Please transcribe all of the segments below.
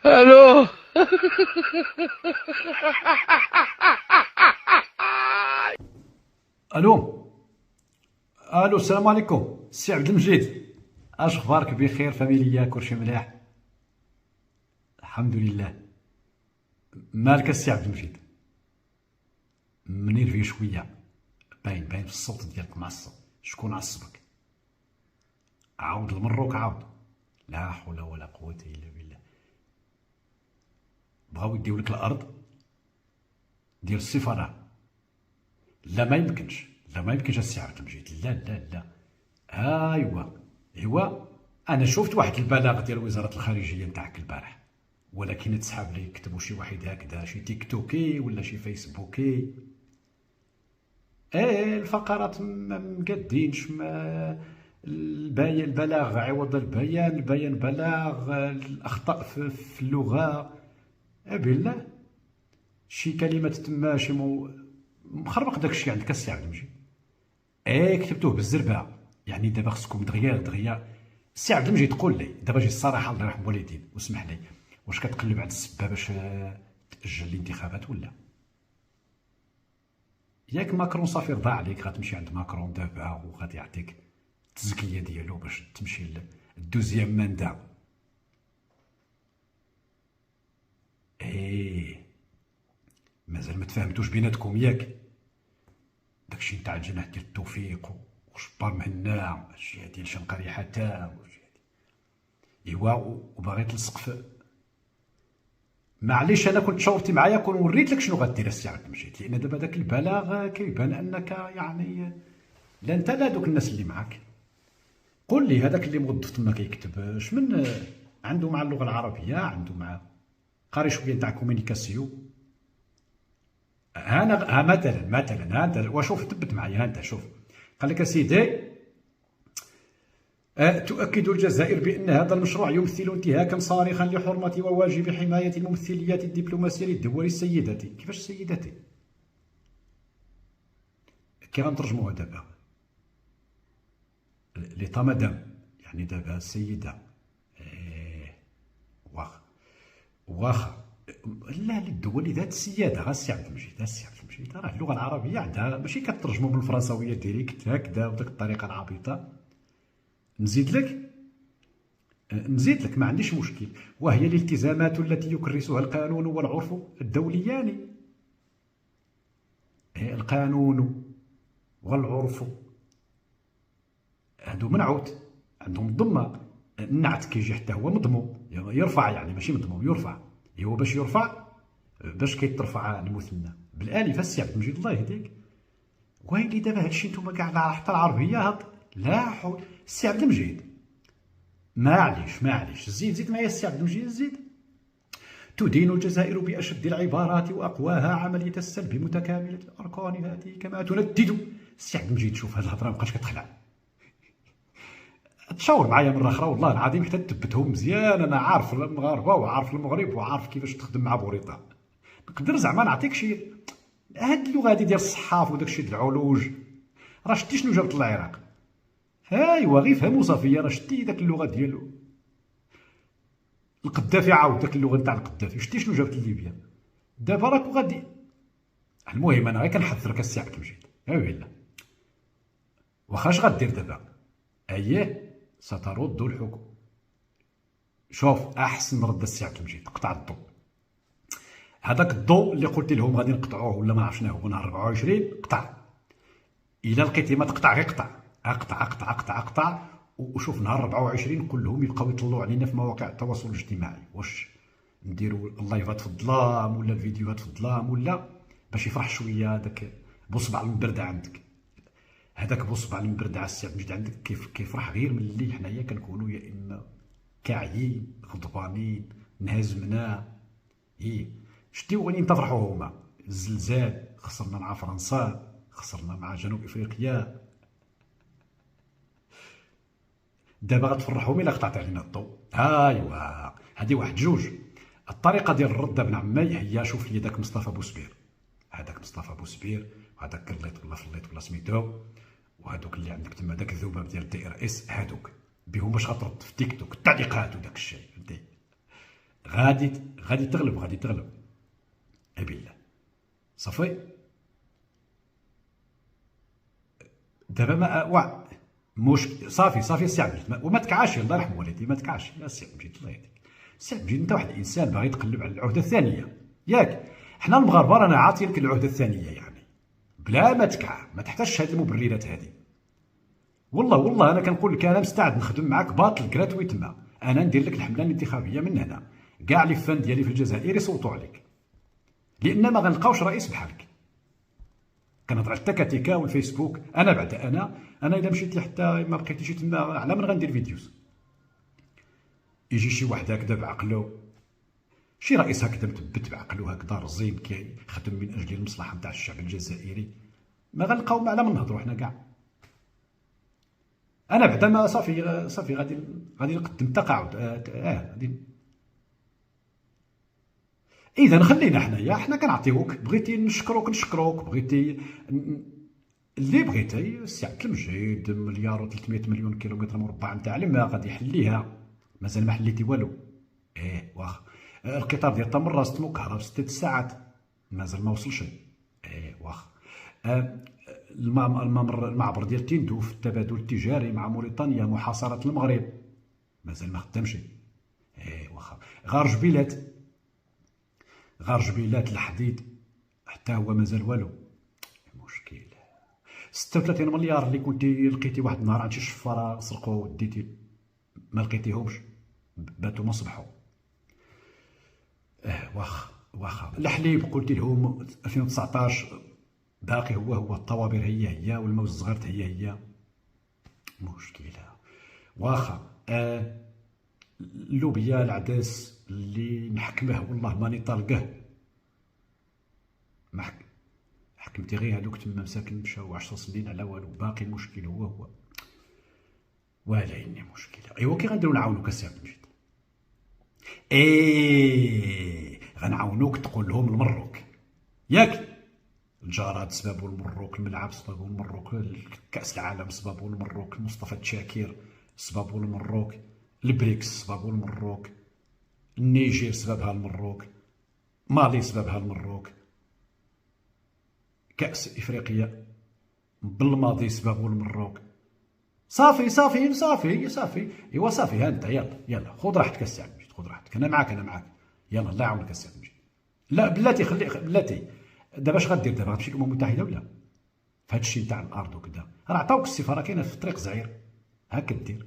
الو. الو. الو، السلام عليكم سي عبد المجيد. اش اخبارك؟ بخير؟ فاميليا كلشي مليح؟ الحمد لله. مالك السي عبد المجيد؟ منير فيه شويه، باين في الصوت ديالك معصب. شكون عصبك؟ عاود المروك عاود. لا حول ولا قوه الا بالله. بغاو يديو لك الارض ديال السفاره؟ لا ما يمكنش، لا ما يمكنش السي عبد المجيد، لا لا لا. ايوا. انا شفت واحد البلاغ ديال وزاره الخارجيه نتاعك البارح، ولكن تسحاب لي يكتبوا شي واحد هكذا، شي تيك توكي ولا شي فيسبوكي. ايه الفقرات ما مقادينش، ما البلاغ عوض البيان، البيان بلاغ، الاخطاء في اللغه. بالله شي كلمات تما شي مخربق داك الشيء عندك السي عبد المجيد. ايه كتبتوه بالزربه، يعني دابا خصكم دغيا دغيا. السي عبد المجيد قول لي دابا، جي الصراحه الله يرحم والدين واسمح لي، واش كتقلب على السبه باش تاجل الانتخابات ولا؟ ياك ماكرون صافي رضى عليك، غتمشي عند ماكرون دابا وغادي يعطيك التزكيه ديالو باش تمشي للدوزيام ماندا. ايه مازال ما تفاهمتوش بيناتكم ياك؟ داكشي نتاع الجناح ديال التوفيق وشبار مهنا، الجهه ديال شنقري حتى ايوا، وباغي تلصق في. معليش انا كنت شاورتي معايا كون وريت لك شنو غدير السي عبد المجيد، لان دابا داك البلاغ كيبان انك يعني لا انت لا دوك الناس اللي معاك. قول لي هذاك اللي موظف تما كيكتب شمن عنده مع اللغه العربيه، عنده مع قاري شويه تاع كومينيكاسيون. انا مثلا ها انت وشوف ثبت معايا، ها انت شوف. قال لك سيدي تؤكد الجزائر بأن هذا المشروع يمثل انتهاكا صارخا لحرمة وواجب حماية الممثليات الدبلوماسية للدول السيدة. كيفاش سيدتي؟ كي غنترجموها دابا؟ ليطا مدام، يعني دابا السيدة. واخا واخا. لا للدول ذات السيادة. السي عبد المجيد، السي عبد المجيد، راه اللغة العربية عندها ماشي كترجمو بالفرنساوية ديريكت هكذا بديك الطريقة العبيطة. نزيد لك، ما عنديش مشكل. وهي الالتزامات التي يكرسها القانون والعرف الدوليان. القانون والعرف هادو منعوت، عندهم ضمه. النعت كيجي حتى هو مضموم، يرفع يعني ماشي مضموم، يرفع. هو باش يرفع، باش كيترفع المثنى بالالف. السي عبد المجيد الله يهديك. ويلي دابا هادشي نتوما كاع حتى العربيه هاد. لا حول. السي عبد المجيد معليش زيد معايا السي عبد المجيد زيد. تدين الجزائر بأشد العبارات وأقواها عملية السلب متكاملة الأركان هذه، كما تندد. السي عبد المجيد شوف هاد الهضره مابقاش كتخلع. تشاور معايا مرة أخرى والله العظيم حتى تثبتهم مزيان. أنا عارف المغاربة وعارف المغرب وعارف كيفاش تخدم مع بوريطة. نقدر زعما نعطيك شي هاد اللغة هادي ديال الصحاف وداك الشيء ديال العلوج. راه شتي شنو جابت العراق؟ ايوا غير فهموا صافي. راه شتي داك اللغة ديالو القدافي، عاود داك اللغة نتاع القدافي. شتي شنو جابت ليبيا؟ دابا راك غادي. المهم انا غير كنحذرك السي عبد المجيد. ويلا واخا اش غدير دابا؟ اييه سترد الحكم. شوف احسن رد السي عبد المجيد، قطع الضوء. هذاك الضوء اللي قلت لهم غادي نقطعوه ولا ما عرف شنو هو نهار 24 قطع. الا لقيتي ما تقطع غير قطع. اقطع. وشوف نهار 24 قول لهم يبقاو يطلعوا علينا في مواقع التواصل الاجتماعي. واش نديروا اللايفات في الظلام ولا الفيديوهات في الظلام، ولا باش يفرح شويه داك بصبع المبرده عندك. هذاك بصبع المبرده على السي عبد المجيد عندك كيفرح غير ملي حنايا كنكونوا يا اما كاعيين غضبانين انهزمنا. شتي وين تفرحوا هما؟ الزلزال، خسرنا مع فرنسا، خسرنا مع جنوب افريقيا. دابا غتفرحوا الا قطعت علينا الضوء. ايوا هذه واحد جوج. الطريقه ديال الرد ابن عمي هي شوف لي داك مصطفى بوسبير. هذاك مصطفى بوسبير وهذاك كرليط ولا فليط ولا سميتو، وهذوك اللي عندك تما داك الذباب ديال الدي ار اس، هذوك بهم باش غترد في تيك توك التعليقات وداك الشيء فهمتي. غادي تغلب، غادي تغلب بالله. صافي دابا ما صافي السي عبد المجيد، وما تكعاش الله يرحم والدي، ما تكعاش يا السي عبد المجيد الله يهديك. السي عبد المجيد انت واحد الانسان باغي تقلب على العهده الثانيه ياك. حنا المغاربه رانا عاطين لك العهده الثانيه يعني بلا ما تكع، ما تحتاجش هذه المبررات هذه. والله انا كنقول لك انا مستعد نخدم معاك باطل كراتويتما، انا ندير لك الحمله الانتخابيه من هنا، كاع لي فان ديالي في الجزائر يصوتوا عليك، لان ما غنلقاوش رئيس بحالك. كنهضر على التكاتيكا والفيسبوك. انا بعد انا الا مشيت حتى ما بقيتيش تما على من غندير فيديوز. يجي شي واحد هكذا بعقلو، شي رئيس هكذا مثبت بعقلو هكذا رزين كيخدم من اجل المصلحه نتاع الشعب الجزائري، ما غنلقاو على من نهضروا حنا كاع. انا بعدا ما صافي غادي نقدم تقاعد. غادي اذا خلينا حنا كنعطيوك، بغيتي نشكروك، بغيتي اللي بغيتي. السي عبد المجيد مليار و300 مليون كيلومتر مربع نتاع الماء غادي يحليها، مازال ما حليتي والو. واخا القطار ديال تمر راس تمكهرب 6 ساعات مازال ما وصلش. واخا المعبر ديال تندوف التبادل التجاري مع موريتانيا، محاصرة المغرب مازال ما خدامش. واخا غار جبيلات الحديد حتى هو مازال والو. مشكل 36 مليار اللي كنتي لقيتي واحد النهار عند شي شفاره سرقوا وديتي ما لقيتيهمش، باتوا ما صبحوا. واخا الحليب قلت لهم 2019 باقي هو الطوابير هي والموز الصغيرت هي مشكله. واخا اللوبيا العدس اللي نحكمه والله ماني طالقه، ما حكمتي غير هذوك تما مساكن مشاو 10 سنين على والو، باقي المشكل هو ولا اني مشكله. ايوا كي غنديرو نعاونوك السي عبد المجيد؟ غنعاونوك تقول لهم المروك ياك، الجارات سبابو المروك، الملعب سبابو المروك، كأس العالم سبابو المروك، مصطفى تشاكير سبابو المروك، البريكس سبابو المروك، النيجير سبابها المروك، مالي سبابها المروك، كأس إفريقيا بالماضي سبابو المروك. صافي ايوا صافي ها انت يلا خذ راحتك السي عبد المجيد، خذ راحتك، انا معاك يلا الله يعاونك السي عبد المجيد. لا بلاتي بلاتي دابا اش غدير؟ دابا غتمشي للامم المتحده ولا في هذا الشيء نتاع الارض وكذا؟ راه عطاوك السفاره كاينه في طريق زعير، هاك دير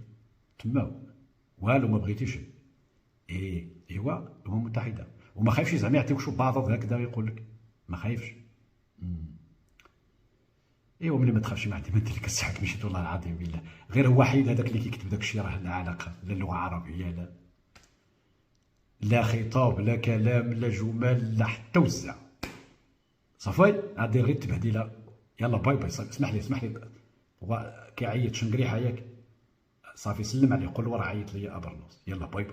تما والو ما بغيتيش. ايوا الامم المتحده، وما خايفش زعما يعطيوك شو باطاط هكذا ويقول لك ما خايفش. ايوا ملي ما تخافش ما عندي ما ندير لك السي عبد المجيد والله العظيم بالله، غير هو وحيد هذاك اللي كيكتب داك الشيء راه لا علاقه لا اللغه العربيه لا خطاب لا كلام لا جمل لا حتى وزع. صافي غادي غير التبهديله. يلا باي اسمح لي هو كيعيط شنقريحه ياك. صافي سلم عليه قول له راه عيط ليا ابرنوس. يلا باي.